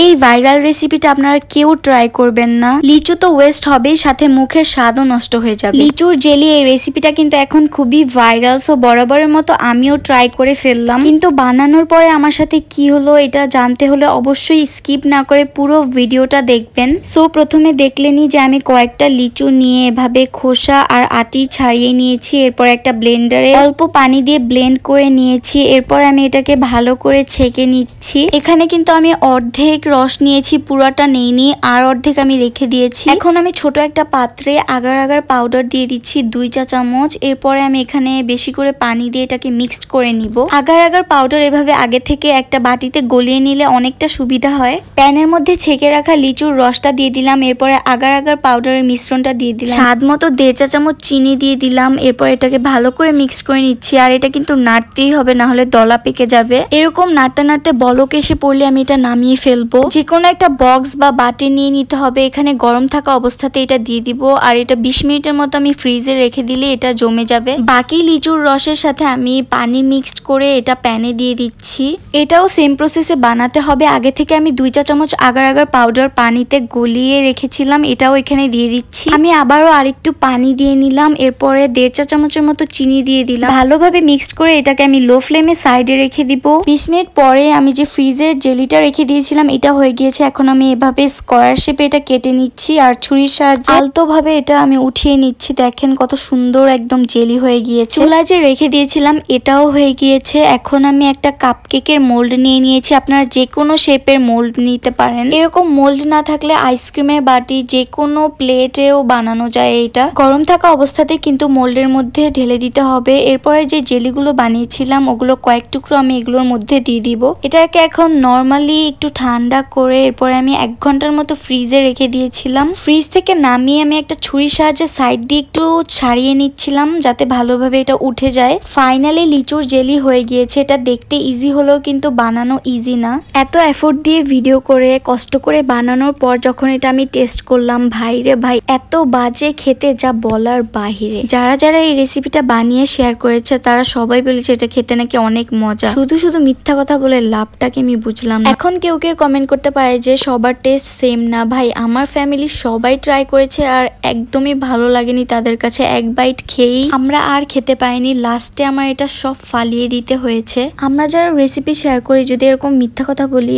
এই ভাইরাল রেসিপিটা আপনারা কেউ ট্রাই করবেন না। লিচু তো ওয়েস্ট হবেই, সাথে মুখের স্বাদও নষ্ট হয়ে যাবে। লিচুর জেলি এই রেসিপিটা কিন্তু এখন খুবই ভাইরাল, সো বরাবরের মতো আমিও ট্রাই করে ফেললাম। কিন্তু বানানোর পরে আমার সাথে কি হলো এটা জানতে হলে অবশ্যই স্কিপ না করে পুরো ভিডিওটা দেখবেন। সো প্রথমে দেখলেনি যে আমি কয়েকটা লিচু নিয়ে এভাবে খোসা আর আটি ছাড়িয়ে নিয়েছি। এরপর একটা ব্লেন্ডারে অল্প পানি দিয়ে ব্লেন্ড করে নিয়েছি। এরপর আমি এটাকে ভালো করে ছেঁকে নিচ্ছি। এখানে কিন্তু আমি অর্ধেক রস নিয়েছি, পুরাটা নেইনি, আর অর্ধেক আমি রেখে দিয়েছি। এখন আমি ছোট একটা পাত্রে আগার আগার পাউডার দিয়ে দিচ্ছি 2 চা চামচ। এরপরে আমি এখানে বেশি করে পানি দিয়ে এটাকে মিক্সড করে নিব। আগার আগার পাউডার এভাবে আগে থেকে একটা বাটিতে গলিয়ে নিলে অনেকটা সুবিধা হয়। প্যানের মধ্যে ছেঁকে রাখা লিচুর রসটা দিয়ে দিলাম। এরপরে আগার আগার পাউডারের মিশ্রণটা দিয়ে দিলাম। স্বাদ মতো 1.5 চা চামচ চিনি দিয়ে দিলাম। এরপর এটাকে ভালো করে মিক্স করে নিচ্ছি। আর এটা কিন্তু নাড়তেই হবে, না হলে দলা পেকে যাবে। এরকম নাড়তে নাড়তে বলক এসে পড়লে আমি এটা নামিয়ে ফেলবো। যে কোনো একটা বক্স বা বাটি নিয়ে নিতে হবে। এখানে গরম থাকা অবস্থাতে এটা দিয়ে দিব। আর এটা 20 মিনিটের মতো আমি ফ্রিজে রেখে দিলে এটা জমে যাবে। বাকি লিচুর রসের সাথে আমি পানি মিক্সড করে এটা প্যানে দিয়ে দিচ্ছি। এটাও সেম প্রসেসে বানাতে হবে। আগে থেকে আমি 2 চা চামচ আগার আগার পাউডার পানিতে গলিয়ে রেখেছিলাম, এটাও এখানে দিয়ে দিচ্ছি। আমি আবারও আরেকটু পানি দিয়ে নিলাম। এরপরে 1.5 চা চামচের মতো চিনি দিয়ে দিলাম। ভালোভাবে মিক্সড করে এটাকে আমি লো ফ্লেমে সাইডে রেখে দিব। 20 মিনিট পরে আমি যে ফ্রিজে জেলিটা রেখে দিয়েছিলাম এটা হয়ে গিয়েছে। এখন আমি এভাবে স্কোয়ার শেপে এটা কেটে নিচ্ছি আর ছুরির সাহায্যে আলতো ভাবে এটা আমি উঠিয়ে নিচ্ছি। দেখেন কত সুন্দর একদম জেলি হয়ে গিয়েছে। চুলায় যে রেখে দিয়েছিলাম এটাও হয়ে গিয়েছে। এখন আমি একটা কাপকেকের মোল্ড নিয়ে নিয়েছি। আপনারা যে কোনো শেপের মোল্ড নিতে পারেন। এরকম মোল্ড না থাকলে আইসক্রিমের বাটি যে কোনো প্লেটেও বানানো যায়। এটা গরম থাকা অবস্থাতে কিন্তু মোল্ডের মধ্যে ঢেলে দিতে হবে। এরপরে যে জেলিগুলো বানিয়েছিলাম ওগুলো কয়েক টুকরো আমি এগুলোর মধ্যে দিয়ে দিব। এটাকে এখন নর্মালি একটু ঠান্ডা করে এরপরে আমি 1 ঘন্টার মতো ফ্রিজে রেখে দিয়েছিলাম। ফ্রিজ থেকে নামিয়ে আমি একটা ছুরির সাহায্যে সাইড দিয়ে একটু ছাড়িয়ে নিচ্ছিলাম যাতে ভালোভাবে এটা উঠে যায়। ফাইনালি লিচুর জেলি হয়ে গিয়েছে। এটা দেখতে ইজি হলেও কিন্তু বানানো ইজি না। এত এফোর্ট দিয়ে ভিডিও করে কষ্ট করে বানানোর পর যখন এটা আমি টেস্ট করলাম, ভাই রে ভাই এত বাজে খেতে যা বলার বাহিরে। যারা যারা এই রেসিপিটা বানিয়ে শেয়ার করেছে তারা সবাই বলেছে এটা খেতে নাকি অনেক মজা। শুধু শুধু মিথ্যা কথা বলে লাভটাকে আমি বুঝলাম না। এখন কেউ কেউ কমেন্ট করতে পারে যে সবার টেস্ট সেম না। ভাই আমার ফ্যামিলির সবাই ট্রাই করেছে আর একদমই ভালো লাগেনি তাদের কাছে। এক বাইট খেয়েই আমরা আর খেতে পাইনি। লাস্টে আমার এটা সব ফালিয়ে দিতে হয়েছে। আমরা যারা রেসিপি শেয়ার করি যদি এরকম মিথ্যা কথা বলি,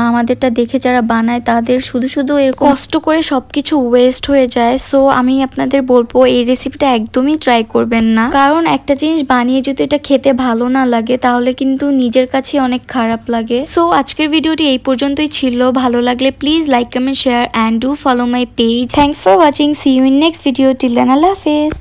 আমাদেরটা দেখে যারা বানায় তাদের শুধু শুধু এরকম কষ্ট করে সবকিছু ওয়েস্ট হয়ে যায়। সো আমি আপনাদের বলবো এই রেসিপিটা একদমই ট্রাই করবেন না। কারণ একটা জিনিস বানিয়ে যদি এটা খেতে ভালো না লাগে তাহলে কিন্তু নিজের কাছে অনেক খারাপ লাগে। সো আজকের ভিডিওটি এই পর্যন্তই ছিল। ভালো লাগলে please like, comment, share and do follow my page. Thanks for watching. See you in next video. Till then, Allah Hafiz.